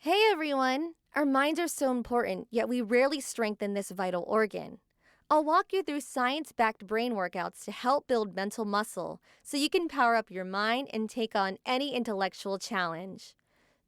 Hey everyone! Our minds are so important, yet we rarely strengthen this vital organ. I'll walk you through science backed brain workouts to help build mental muscle so you can power up your mind and take on any intellectual challenge.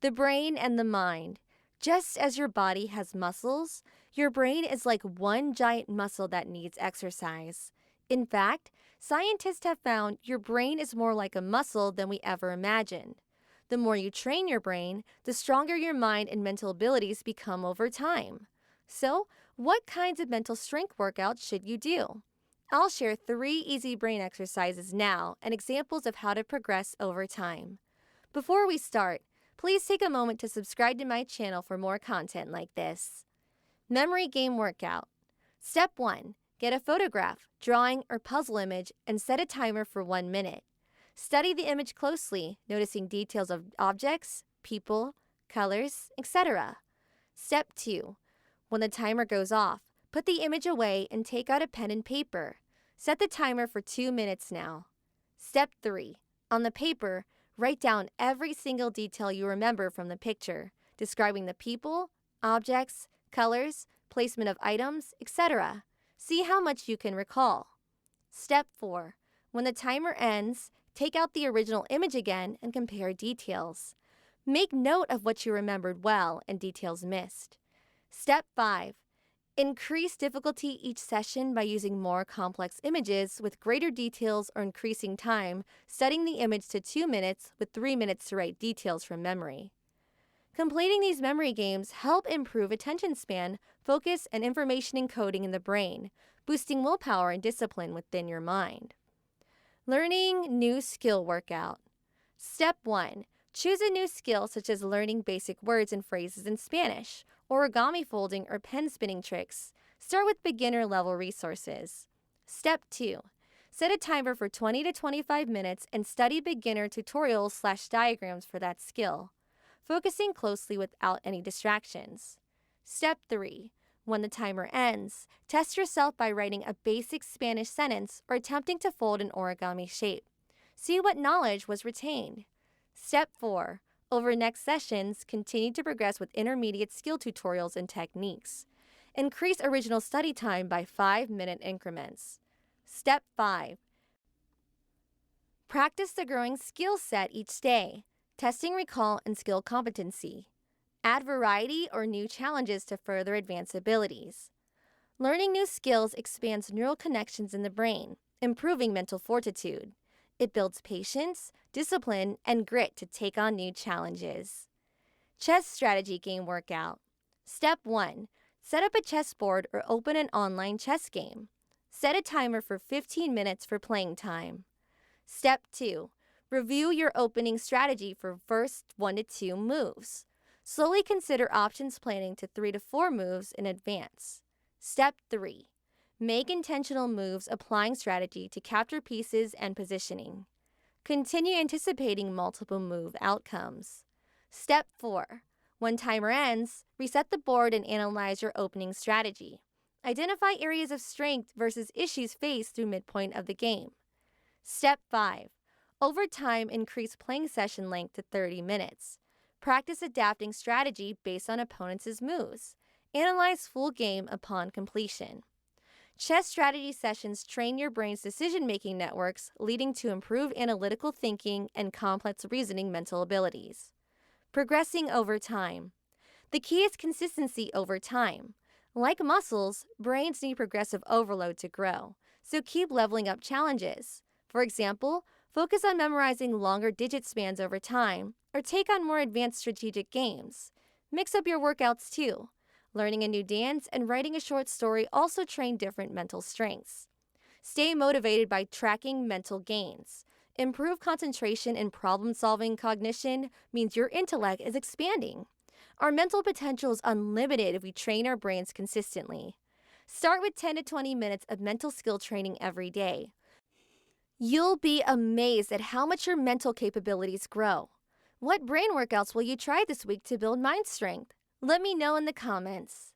The brain and the mind. Just as your body has muscles, your brain is like one giant muscle that needs exercise. In fact, scientists have found your brain is more like a muscle than we ever imagined. The more you train your brain, the stronger your mind and mental abilities become over time. So, what kinds of mental strength workouts should you do? I'll share 3 easy brain exercises now and examples of how to progress over time. Before we start, please take a moment to subscribe to my channel for more content like this. Memory game workout. Step 1. Get a photograph, drawing, or puzzle image and set a timer for 1 minute. Study the image closely, noticing details of objects, people, colors, etc. Step 2. When the timer goes off, put the image away and take out a pen and paper. Set the timer for 2 minutes now. Step 3. On the paper, write down every single detail you remember from the picture, describing the people, objects, colors, placement of items, etc. See how much you can recall. Step 4. When the timer ends, take out the original image again and compare details. Make note of what you remembered well and details missed. Step 5. Increase difficulty each session by using more complex images with greater details or increasing time, setting the image to 2 minutes with 3 minutes to write details from memory. Completing these memory games help improve attention span, focus, and information encoding in the brain, boosting willpower and discipline within your mind. Learning new skill workout. Step 1. Choose a new skill such as learning basic words and phrases in Spanish, origami folding, or pen spinning tricks. Start with beginner level resources. Step 2. Set a timer for 20 to 25 minutes and study beginner tutorials/diagrams for that skill, focusing closely without any distractions. Step 3. When the timer ends, test yourself by writing a basic Spanish sentence or attempting to fold an origami shape. See what knowledge was retained. Step 4. Over next sessions, continue to progress with intermediate skill tutorials and techniques. Increase original study time by 5-minute increments. Step 5. Practice the growing skill set each day, testing recall and skill competency. Add variety or new challenges to further advance abilities. Learning new skills expands neural connections in the brain, improving mental fortitude. It builds patience, discipline, and grit to take on new challenges. Chess strategy game workout. Step 1. Set up a chessboard or open an online chess game. Set a timer for 15 minutes for playing time. Step 2. Review your opening strategy for first 1 to 2 moves. Slowly consider options planning to 3 to 4 moves in advance. Step 3. Make intentional moves applying strategy to capture pieces and positioning. Continue anticipating multiple move outcomes. Step 4. When timer ends, reset the board and analyze your opening strategy. Identify areas of strength versus issues faced through midpoint of the game. Step 5. Over time, increase playing session length to 30 minutes. Practice adapting strategy based on opponents' moves. Analyze full game upon completion. Chess strategy sessions train your brain's decision-making networks, leading to improved analytical thinking and complex reasoning mental abilities. Progressing over time. The key is consistency over time. Like muscles, brains need progressive overload to grow, so keep leveling up challenges. For example, focus on memorizing longer digit spans over time, or take on more advanced strategic games. Mix up your workouts too. Learning a new dance and writing a short story also train different mental strengths. Stay motivated by tracking mental gains. Improved concentration and problem-solving cognition means your intellect is expanding. Our mental potential is unlimited if we train our brains consistently. Start with 10 to 20 minutes of mental skill training every day. You'll be amazed at how much your mental capabilities grow. What brain workouts will you try this week to build mind strength? Let me know in the comments.